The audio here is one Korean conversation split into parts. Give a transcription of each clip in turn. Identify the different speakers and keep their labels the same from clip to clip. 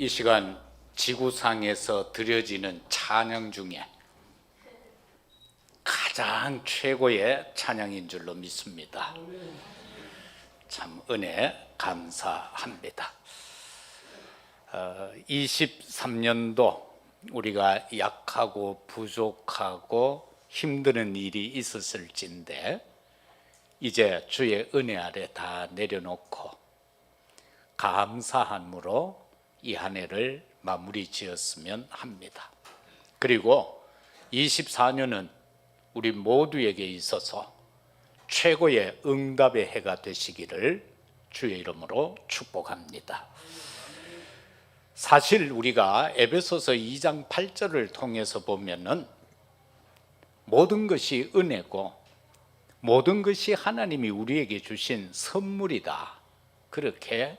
Speaker 1: 이 시간 지구상에서 드려지는 찬양 중에 가장 최고의 찬양인 줄로 믿습니다. 참 은혜 감사합니다. 23년도 우리가 약하고 부족하고 힘드는 일이 있었을진데 이제 주의 은혜 아래 다 내려놓고 감사함으로 이 한 해를 마무리 지었으면 합니다. 그리고 24년은 우리 모두에게 있어서 최고의 응답의 해가 되시기를 주의 이름으로 축복합니다. 사실 우리가 에베소서 2장 8절을 통해서 보면은 모든 것이 은혜고 모든 것이 하나님이 우리에게 주신 선물이다, 그렇게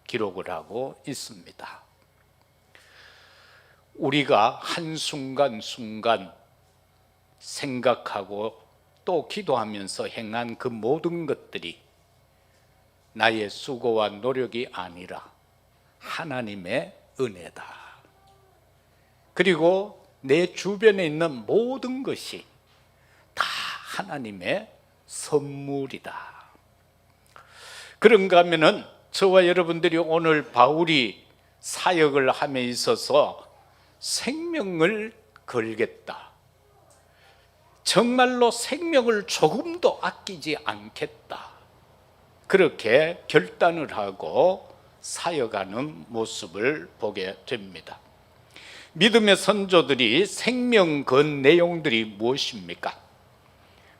Speaker 1: 기록을 하고 있습니다. 우리가 한순간순간 생각하고 또 기도하면서 행한 그 모든 것들이 나의 수고와 노력이 아니라 하나님의 은혜다. 그리고 내 주변에 있는 모든 것이 다 하나님의 선물이다. 그런가 하면은 저와 여러분들이 오늘 바울이 사역을 함에 있어서 생명을 걸겠다, 정말로 생명을 조금도 아끼지 않겠다, 그렇게 결단을 하고 사역하는 모습을 보게 됩니다. 믿음의 선조들이 생명 건 내용들이 무엇입니까?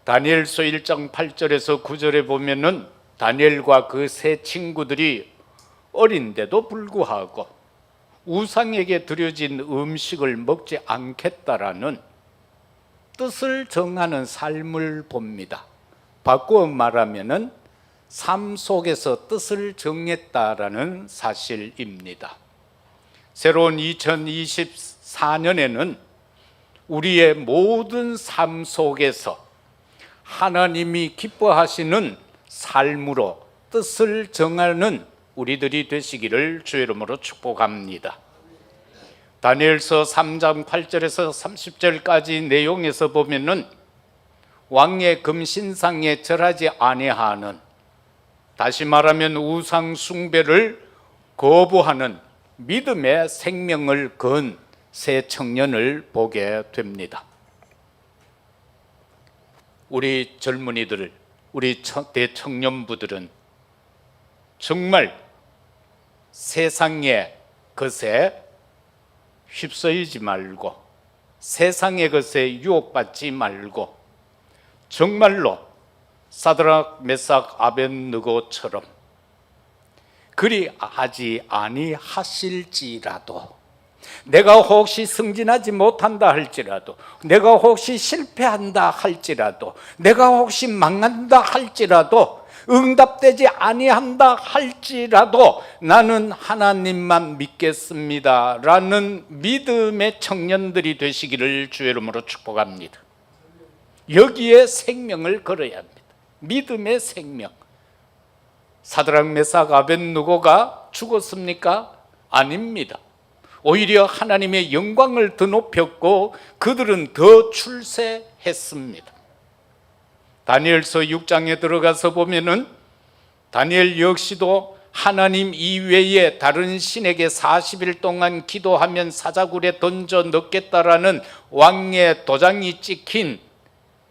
Speaker 1: 다니엘서 1장 8절에서 9절에 보면은 다니엘과 그 세 친구들이 어린데도 불구하고 우상에게 드려진 음식을 먹지 않겠다라는 뜻을 정하는 삶을 봅니다. 바꾸어 말하면은 삶 속에서 뜻을 정했다라는 사실입니다. 새로운 2024년에는 우리의 모든 삶 속에서 하나님이 기뻐하시는 삶으로 뜻을 정하는 우리들이 되시기를 주의 이름으로 축복합니다. 다니엘서 3장 8절에서 30절까지 내용에서 보면은 왕의 금신상에 절하지 아니하는, 다시 말하면 우상 숭배를 거부하는 믿음의 생명을 건 새 청년을 보게 됩니다. 우리 젊은이들, 우리 대청년부들은 정말 세상의 것에 휩싸이지 말고 세상의 것에 유혹받지 말고 정말로 사드락 메삭 아벳느고처럼 그리 하지 아니하실지라도, 내가 혹시 승진하지 못한다 할지라도, 내가 혹시 실패한다 할지라도, 내가 혹시 망한다 할지라도, 응답되지 아니한다 할지라도 나는 하나님만 믿겠습니다 라는 믿음의 청년들이 되시기를 주의 이름으로 축복합니다. 여기에 생명을 걸어야 합니다. 믿음의 생명. 사드락 메삭 아벳느고가 죽었습니까? 아닙니다. 오히려 하나님의 영광을 더 높였고 그들은 더 출세했습니다. 다니엘서 6장에 들어가서 보면은 다니엘 역시도 하나님 이외에 다른 신에게 40일 동안 기도하면 사자굴에 던져 넣겠다라는 왕의 도장이 찍힌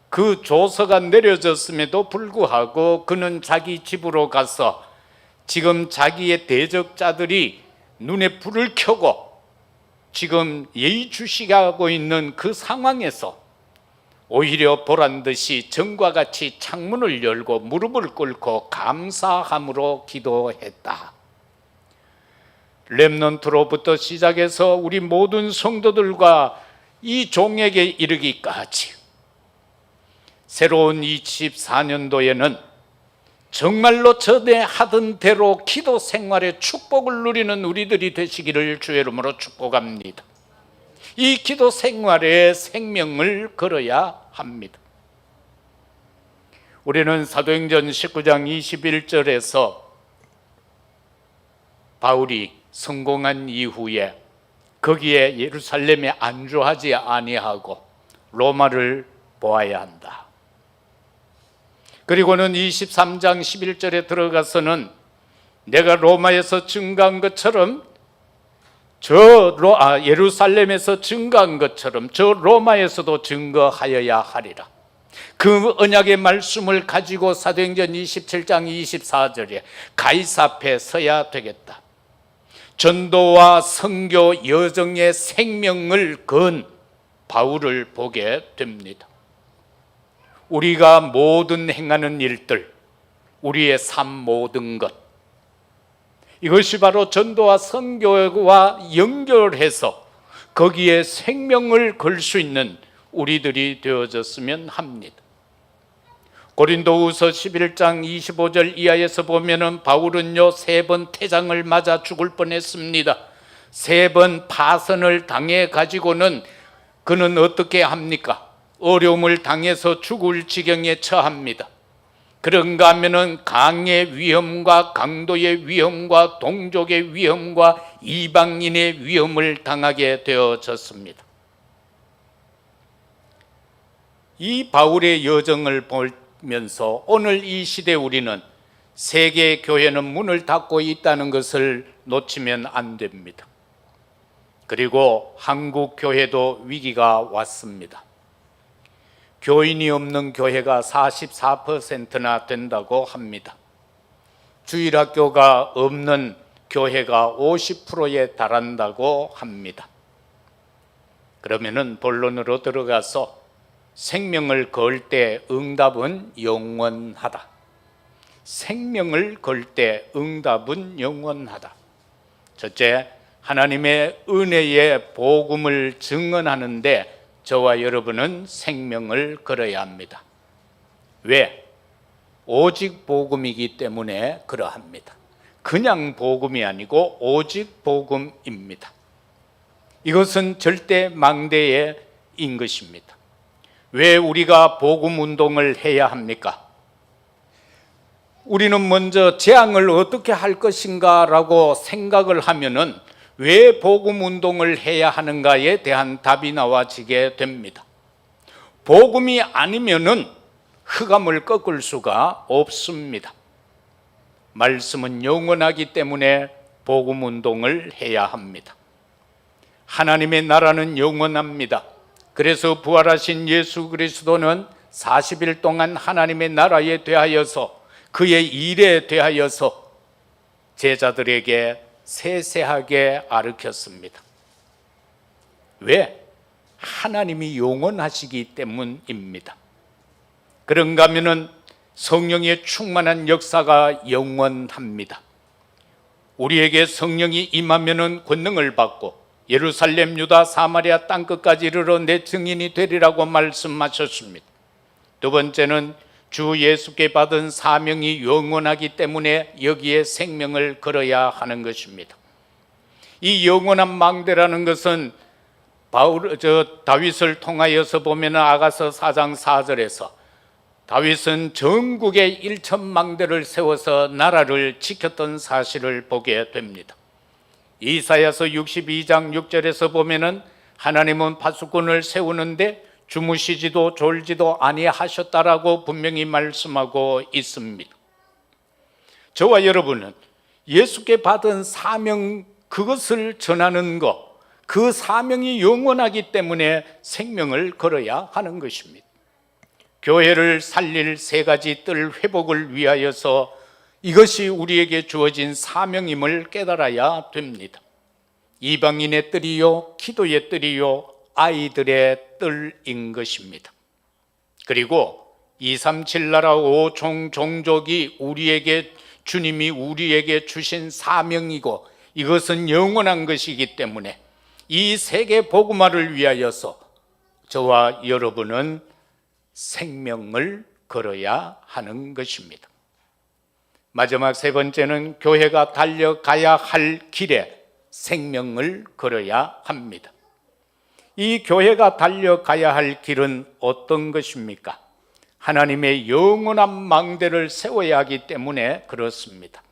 Speaker 1: 그 조서가 내려졌음에도 불구하고 그는 자기 집으로 가서 지금 자기의 대적자들이 눈에 불을 켜고 지금 예의주시하고 있는 그 상황에서 오히려 보란듯이 전과 같이 창문을 열고 무릎을 꿇고 감사함으로 기도했다. 렘넌트로부터 시작해서 우리 모든 성도들과 이 종에게 이르기까지 새로운 24년도에는 정말로 전에 하던 대로 기도 생활의 축복을 누리는 우리들이 되시기를 주의 이름으로 축복합니다. 이 기도 생활에 생명을 걸어야 합니다. 우리는 사도행전 19장 21절에서 바울이 성공한 이후에 거기에 예루살렘에 안주하지 아니하고 로마를 보아야 한다. 그리고는 23장 11절에 들어가서는 내가 로마에서 증거한 것처럼 예루살렘에서 증거한 것처럼 저 로마에서도 증거하여야 하리라. 그 언약의 말씀을 가지고 사도행전 27장 24절에 가이사 앞에 서야 되겠다. 전도와 선교 여정의 생명을 건 바울을 보게 됩니다. 우리가 모든 행하는 일들, 우리의 삶 모든 것, 이것이 바로 전도와 선교와 연결해서 거기에 생명을 걸 수 있는 우리들이 되어졌으면 합니다. 고린도후서 11장 25절 이하에서 보면은 바울은요 3번 태장을 맞아 죽을 뻔했습니다. 3번 파선을 당해 가지고는 그는 어떻게 합니까? 어려움을 당해서 죽을 지경에 처합니다. 그런가 하면은 강의 위험과 강도의 위험과 동족의 위험과 이방인의 위험을 당하게 되어졌습니다. 이 바울의 여정을 보면서 오늘 이 시대 우리는 세계 교회는 문을 닫고 있다는 것을 놓치면 안 됩니다. 그리고 한국 교회도 위기가 왔습니다. 교인이 없는 교회가 44%나 된다고 합니다. 주일학교가 없는 교회가 50%에 달한다고 합니다. 그러면은 본론으로 들어가서 생명을 걸 때 응답은 영원하다. 생명을 걸 때 응답은 영원하다. 첫째, 하나님의 은혜의 복음을 증언하는데 저와 여러분은 생명을 걸어야 합니다. 왜? 오직 복음이기 때문에 그러합니다. 그냥 복음이 아니고 오직 복음입니다. 이것은 절대 망대의 인 것입니다. 왜 우리가 복음 운동을 해야 합니까? 우리는 먼저 재앙을 어떻게 할 것인가 라고 생각을 하면은 왜 복음 운동을 해야 하는가에 대한 답이 나와지게 됩니다. 복음이 아니면은 흑암을 꺾을 수가 없습니다. 말씀은 영원하기 때문에 복음 운동을 해야 합니다. 하나님의 나라는 영원합니다. 그래서 부활하신 예수 그리스도는 40일 동안 하나님의 나라에 대하여서 그의 일에 대하여서 제자들에게 세세하게 가르쳤습니다. 왜? 하나님이 영원하시기 때문입니다. 그런가 하면은 성령의 충만한 역사가 영원합니다. 우리에게 성령이 임하면은 권능을 받고 예루살렘, 유다, 사마리아 땅끝까지 이르러 내 증인이 되리라고 말씀하셨습니다. 두 번째는 주 예수께 받은 사명이 영원하기 때문에 여기에 생명을 걸어야 하는 것입니다. 이 영원한 망대라는 것은 다윗을 통하여서 보면 아가서 4장 4절에서 다윗은 전국에 1,000망대를 세워서 나라를 지켰던 사실을 보게 됩니다. 이사야서 62장 6절에서 보면은 하나님은 파수꾼을 세우는데 주무시지도 졸지도 아니하셨다라고 분명히 말씀하고 있습니다. 저와 여러분은 예수께 받은 사명, 그것을 전하는 것, 그 사명이 영원하기 때문에 생명을 걸어야 하는 것입니다. 교회를 살릴 3가지 뜰 회복을 위하여서 이것이 우리에게 주어진 사명임을 깨달아야 됩니다. 이방인의 뜰이요, 기도의 뜰이요, 아이들의 뜰인 것입니다. 그리고 237 나라 5종 종족이 주님이 우리에게 주신 사명이고 이것은 영원한 것이기 때문에 이 세계 복음화를 위하여서 저와 여러분은 생명을 걸어야 하는 것입니다. 마지막 3번째는 교회가 달려가야 할 길에 생명을 걸어야 합니다. 이 교회가 달려가야 할 길은 어떤 것입니까? 하나님의 영원한 망대를 세워야 하기 때문에 그렇습니다.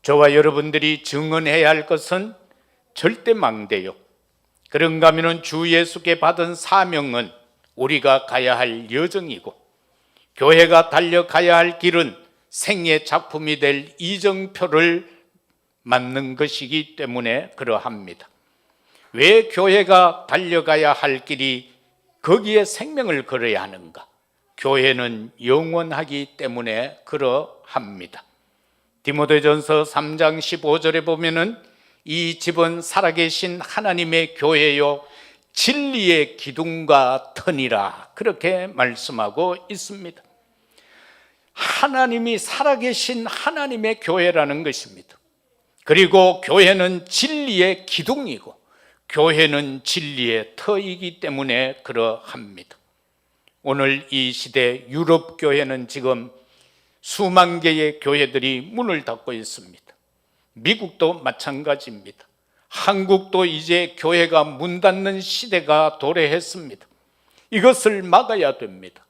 Speaker 1: 저와 여러분들이 증언해야 할 것은 절대 망대요. 그런가 하면 주 예수께 받은 사명은 우리가 가야 할 여정이고, 교회가 달려가야 할 길은 생애 작품이 될 이정표를 맞는 것이기 때문에 그러합니다. 왜 교회가 달려가야 할 길이 거기에 생명을 걸어야 하는가? 교회는 영원하기 때문에 그러합니다. 디모데전서 3장 15절에 보면은 이 집은 살아계신 하나님의 교회요 진리의 기둥과 터니라, 그렇게 말씀하고 있습니다. 하나님이 살아계신 하나님의 교회라는 것입니다. 그리고 교회는 진리의 기둥이고 교회는 진리의 터이기 때문에 그러합니다. 오늘 이 시대 유럽 교회는 지금 수만 개의 교회들이 문을 닫고 있습니다. 미국도 마찬가지입니다. 한국도 이제 교회가 문 닫는 시대가 도래했습니다. 이것을 막아야 됩니다.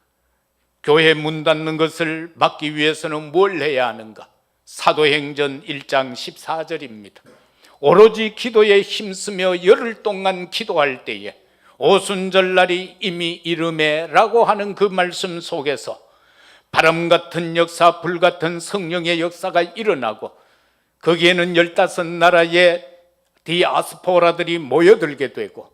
Speaker 1: 교회 문 닫는 것을 막기 위해서는 뭘 해야 하는가? 사도행전 1장 14절입니다. 오로지 기도에 힘쓰며 열흘 동안 기도할 때에 오순절날이 이미 이르매 라고 하는 그 말씀 속에서 바람 같은 역사, 불 같은 성령의 역사가 일어나고, 거기에는 15나라의 디아스포라들이 모여들게 되고,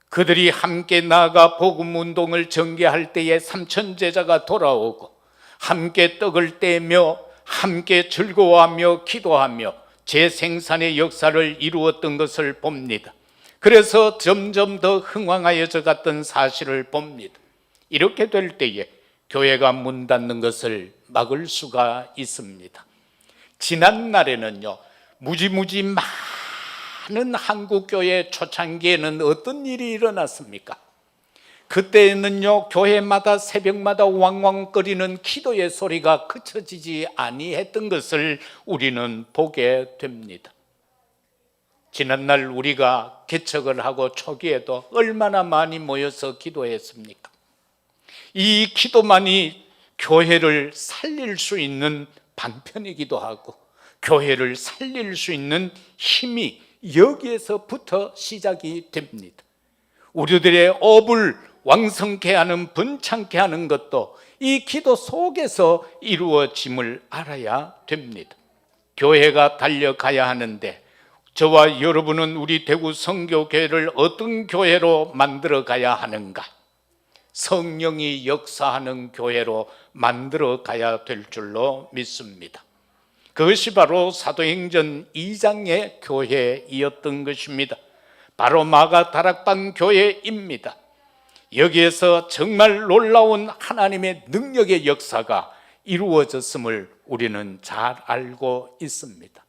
Speaker 1: 그들이 함께 나아가 복음 운동을 전개할 때에 3천 제자가 돌아오고, 함께 떡을 떼며 함께 즐거워하며 기도하며 재생산의 역사를 이루었던 것을 봅니다. 그래서 점점 더 흥왕하여져 갔던 사실을 봅니다. 이렇게 될 때에 교회가 문 닫는 것을 막을 수가 있습니다. 지난 날에는요, 무지무지 많은 한국교회 초창기에는 어떤 일이 일어났습니까? 그때는요, 교회마다 새벽마다 왕왕거리는 기도의 소리가 그쳐지지 아니했던 것을 우리는 보게 됩니다. 지난날 우리가 개척을 하고 초기에도 얼마나 많이 모여서 기도했습니까? 이 기도만이 교회를 살릴 수 있는 방편이기도 하고, 교회를 살릴 수 있는 힘이 여기에서부터 시작이 됩니다. 우리들의 업을 왕성케 하는, 번창케 하는 것도 이 기도 속에서 이루어짐을 알아야 됩니다. 교회가 달려가야 하는데, 저와 여러분은 우리 대구 선교교회를 어떤 교회로 만들어 가야 하는가? 성령이 역사하는 교회로 만들어 가야 될 줄로 믿습니다. 그것이 바로 사도행전 2장의 교회이었던 것입니다. 바로 마가 다락방 교회입니다. 여기에서 정말 놀라운 하나님의 능력의 역사가 이루어졌음을 우리는 잘 알고 있습니다.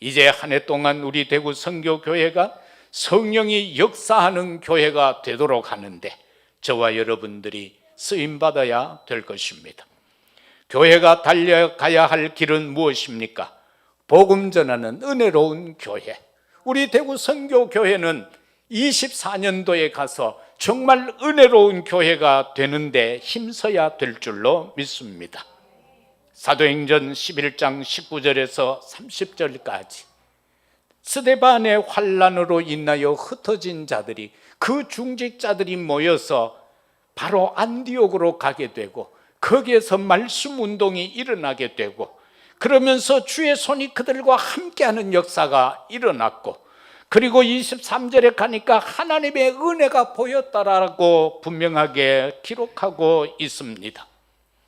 Speaker 1: 이제 한 해 동안 우리 대구 선교교회가 성령이 역사하는 교회가 되도록 하는데, 저와 여러분들이 쓰임받아야 될 것입니다. 교회가 달려가야 할 길은 무엇입니까? 복음 전하는 은혜로운 교회. 우리 대구 선교교회는 24년도에 가서 정말 은혜로운 교회가 되는데 힘써야 될 줄로 믿습니다. 사도행전 11장 19절에서 30절까지 스데반의 환난으로 인하여 흩어진 자들이, 그 중직자들이 모여서 바로 안디옥으로 가게 되고, 거기에서 말씀 운동이 일어나게 되고, 그러면서 주의 손이 그들과 함께하는 역사가 일어났고, 그리고 23절에 가니까 하나님의 은혜가 보였다라고 분명하게 기록하고 있습니다.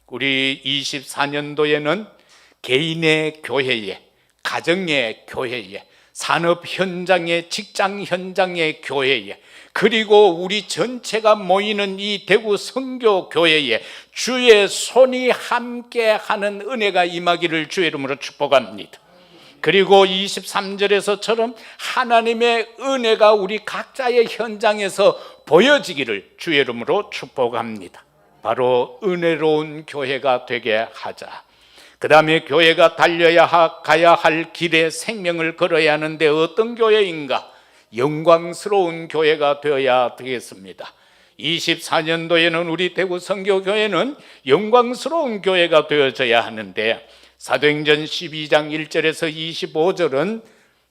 Speaker 1: 우리 24년도에는 개인의 교회에, 가정의 교회에, 산업 현장의, 직장 현장의 교회에, 그리고 우리 전체가 모이는 이 대구 선교 교회에 주의 손이 함께하는 은혜가 임하기를 주의 이름으로 축복합니다. 그리고 23절에서처럼 하나님의 은혜가 우리 각자의 현장에서 보여지기를 주의 이름으로 축복합니다. 바로 은혜로운 교회가 되게 하자. 그 다음에 교회가 가야 할 길에 생명을 걸어야 하는데 어떤 교회인가? 영광스러운 교회가 되어야 되겠습니다. 24년도에는 우리 대구 선교교회는 영광스러운 교회가 되어져야 하는데, 사도행전 12장 1절에서 25절은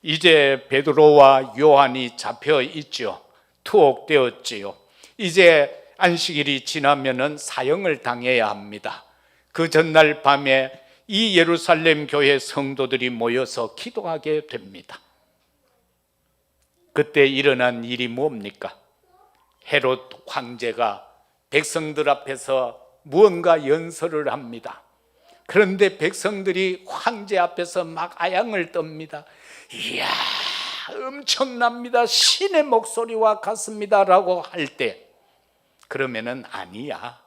Speaker 1: 이제 베드로와 요한이 잡혀 있죠. 투옥되었지요. 이제 안식일이 지나면은 사형을 당해야 합니다. 그 전날 밤에 이 예루살렘 교회 성도들이 모여서 기도하게 됩니다. 그때 일어난 일이 뭡니까? 헤롯 황제가 백성들 앞에서 무언가 연설을 합니다. 그런데 백성들이 황제 앞에서 막 아양을 떱니다. 이야, 엄청납니다. 신의 목소리와 같습니다 라고 할 때, 그러면은 아니야,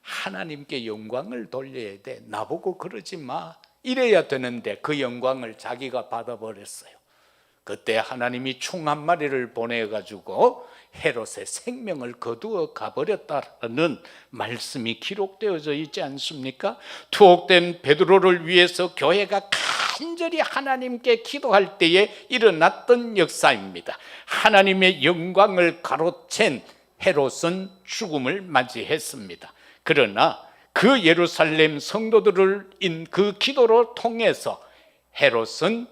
Speaker 1: 하나님께 영광을 돌려야 돼, 나보고 그러지 마, 이래야 되는데 그 영광을 자기가 받아버렸어요. 그때 하나님이 충 한 마리를 보내가지고 헤롯의 생명을 거두어 가버렸다는 말씀이 기록되어져 있지 않습니까? 투옥된 베드로를 위해서 교회가 간절히 하나님께 기도할 때에 일어났던 역사입니다. 하나님의 영광을 가로챈 헤롯은 죽음을 맞이했습니다. 그러나 그 예루살렘 성도들을 그 기도를 통해서 헤롯은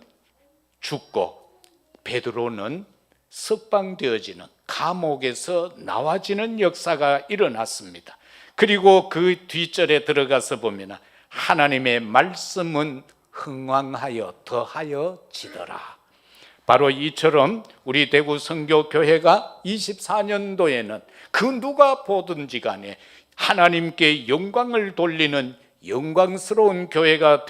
Speaker 1: 죽고 베드로는 석방되어지는, 감옥에서 나와지는 역사가 일어났습니다. 그리고 그 뒷절에 들어가서 보면 하나님의 말씀은 흥왕하여 더하여지더라. 바로 이처럼 우리 대구 선교교회가 24년도에는 그 누가 보든지 간에 하나님께 영광을 돌리는 영광스러운 교회가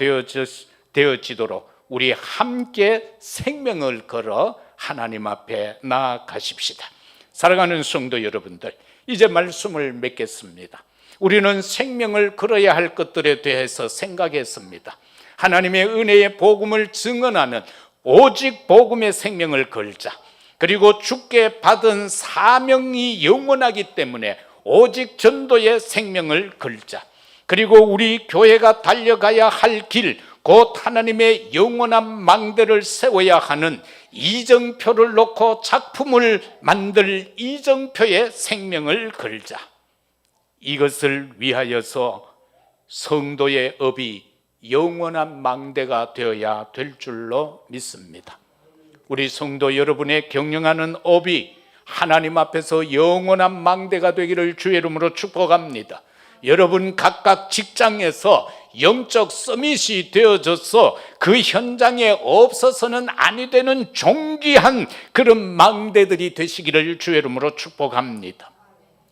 Speaker 1: 되어지도록 우리 함께 생명을 걸어 하나님 앞에 나아가십시다. 사랑하는 성도 여러분들, 이제 말씀을 맺겠습니다. 우리는 생명을 걸어야 할 것들에 대해서 생각했습니다. 하나님의 은혜의 복음을 증언하는 오직 복음의 생명을 걸자. 그리고 주께 받은 사명이 영원하기 때문에 오직 전도의 생명을 걸자. 그리고 우리 교회가 달려가야 할 길, 곧 하나님의 영원한 망대를 세워야 하는 이정표를 놓고 작품을 만들 이정표의 생명을 걸자. 이것을 위하여서 성도의 업이 영원한 망대가 되어야 될 줄로 믿습니다. 우리 성도 여러분의 경영하는 업이 하나님 앞에서 영원한 망대가 되기를 주의 이름으로 축복합니다. 여러분 각각 직장에서 영적 서밋이 되어져서 그 현장에 없어서는 아니 되는 존귀한 그런 망대들이 되시기를 주의 이름으로 축복합니다.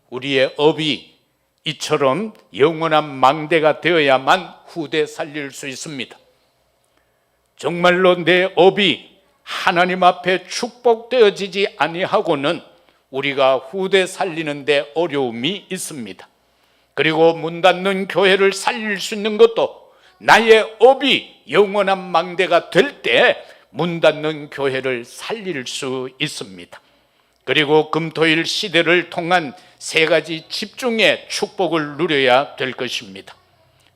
Speaker 1: 우리의 업이 이처럼 영원한 망대가 되어야만 후대 살릴 수 있습니다. 정말로 내 업이 하나님 앞에 축복되어지지 아니하고는 우리가 후대 살리는 데 어려움이 있습니다. 그리고 문 닫는 교회를 살릴 수 있는 것도 나의 업이 영원한 망대가 될 때 문 닫는 교회를 살릴 수 있습니다. 그리고 금토일 시대를 통한 세 가지 집중의 축복을 누려야 될 것입니다.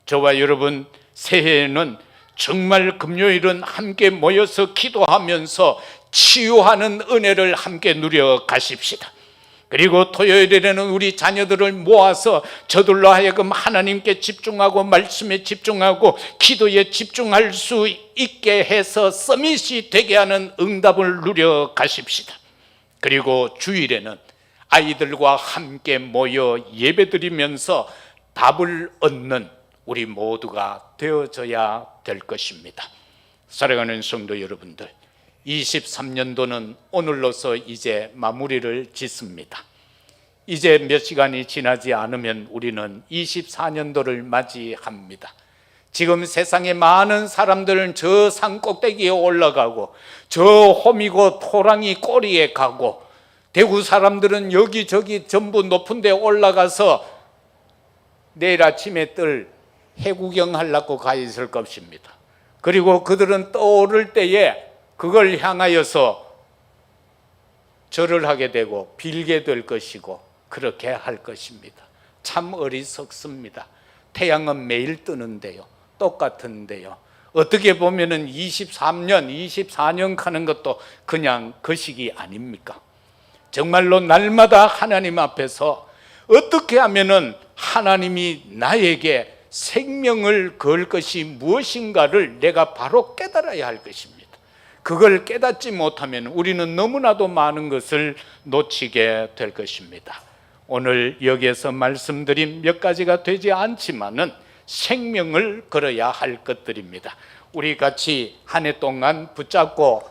Speaker 1: 저와 여러분 새해에는 정말 금요일은 함께 모여서 기도하면서 치유하는 은혜를 함께 누려 가십시다. 그리고 토요일에는 우리 자녀들을 모아서 저들로 하여금 하나님께 집중하고 말씀에 집중하고 기도에 집중할 수 있게 해서 서밋이 되게 하는 응답을 누려 가십시다. 그리고 주일에는 아이들과 함께 모여 예배드리면서 답을 얻는 우리 모두가 되어져야 될 것입니다. 사랑하는 성도 여러분들, 23년도는 오늘로서 이제 마무리를 짓습니다. 이제 몇 시간이 지나지 않으면 우리는 24년도를 맞이합니다. 지금 세상에 많은 사람들은 저 산 꼭대기에 올라가고 저 호미고 토랑이 꼬리에 가고 대구 사람들은 여기저기 전부 높은 데 올라가서 내일 아침에 뜰 해구경 하려고 가 있을 것입니다. 그리고 그들은 떠오를 때에 그걸 향하여서 절을 하게 되고 빌게 될 것이고 그렇게 할 것입니다. 참 어리석습니다. 태양은 매일 뜨는데요, 똑같은데요, 어떻게 보면은 23년, 24년 가는 것도 그냥 거시기 아닙니까? 정말로 날마다 하나님 앞에서 어떻게 하면은 하나님이 나에게 생명을 걸 것이 무엇인가를 내가 바로 깨달아야 할 것입니다. 그걸 깨닫지 못하면 우리는 너무나도 많은 것을 놓치게 될 것입니다. 오늘 여기에서 말씀드린 몇 가지가 되지 않지만은 생명을 걸어야 할 것들입니다. 우리 같이 한 해 동안 붙잡고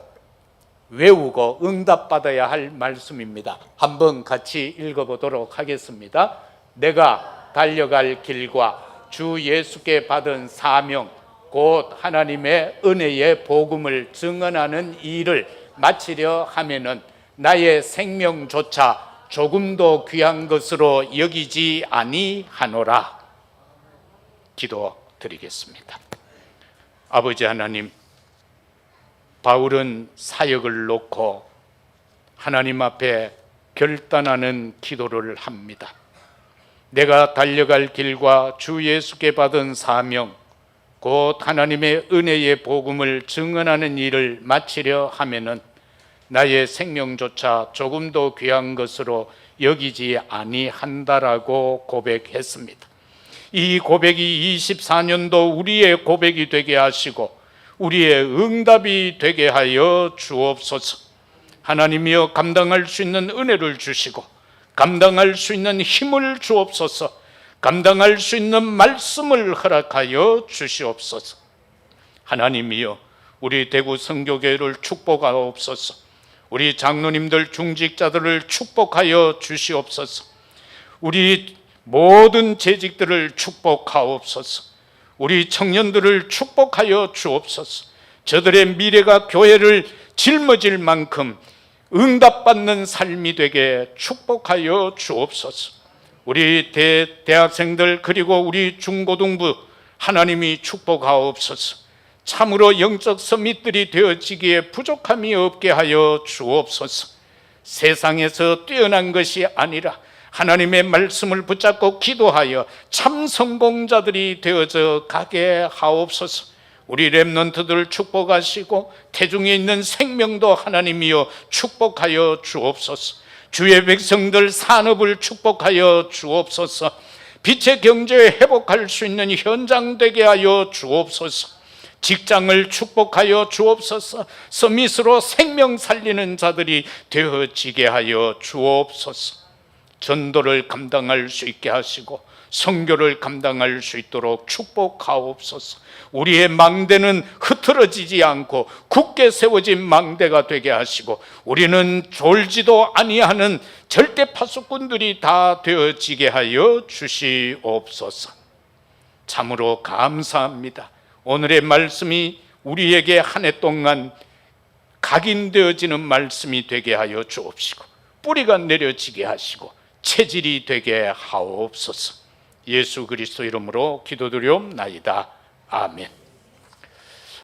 Speaker 1: 외우고 응답받아야 할 말씀입니다. 한번 같이 읽어보도록 하겠습니다. 내가 달려갈 길과 주 예수께 받은 사명 곧 하나님의 은혜의 복음을 증언하는 일을 마치려 하면은 나의 생명조차 조금도 귀한 것으로 여기지 아니하노라. 기도드리겠습니다. 아버지 하나님, 바울은 사역을 놓고 하나님 앞에 결단하는 기도를 합니다. 내가 달려갈 길과 주 예수께 받은 사명 곧 하나님의 은혜의 복음을 증언하는 일을 마치려 하면은 나의 생명조차 조금도 귀한 것으로 여기지 아니한다라고 고백했습니다. 이 고백이 24년도 우리의 고백이 되게 하시고 우리의 응답이 되게 하여 주옵소서. 하나님이여, 감당할 수 있는 은혜를 주시고 감당할 수 있는 힘을 주옵소서. 감당할 수 있는 말씀을 허락하여 주시옵소서. 하나님이여, 우리 대구 선교교회를 축복하옵소서. 우리 장로님들 중직자들을 축복하여 주시옵소서. 우리 모든 재직들을 축복하옵소서. 우리 청년들을 축복하여 주옵소서. 저들의 미래가 교회를 짊어질 만큼 응답받는 삶이 되게 축복하여 주옵소서. 우리 대학생들 그리고 우리 중고등부 하나님이 축복하옵소서. 참으로 영적 서밋들이 되어지기에 부족함이 없게 하여 주옵소서. 세상에서 뛰어난 것이 아니라 하나님의 말씀을 붙잡고 기도하여 참 성공자들이 되어져 가게 하옵소서. 우리 렘넌트들 축복하시고 태중에 있는 생명도 하나님이여 축복하여 주옵소서. 주의 백성들 산업을 축복하여 주옵소서. 빛의 경제에 회복할 수 있는 현장 되게 하여 주옵소서. 직장을 축복하여 주옵소서. 서밋으로 생명 살리는 자들이 되어지게 하여 주옵소서. 전도를 감당할 수 있게 하시고 선교를 감당할 수 있도록 축복하옵소서. 우리의 망대는 흐트러지지 않고 굳게 세워진 망대가 되게 하시고 우리는 졸지도 아니하는 절대 파수꾼들이 다 되어지게 하여 주시옵소서. 참으로 감사합니다. 오늘의 말씀이 우리에게 한 해 동안 각인되어지는 말씀이 되게 하여 주옵시고 뿌리가 내려지게 하시고 체질이 되게 하옵소서. 예수 그리스도 이름으로 기도드리옵나이다. 아멘.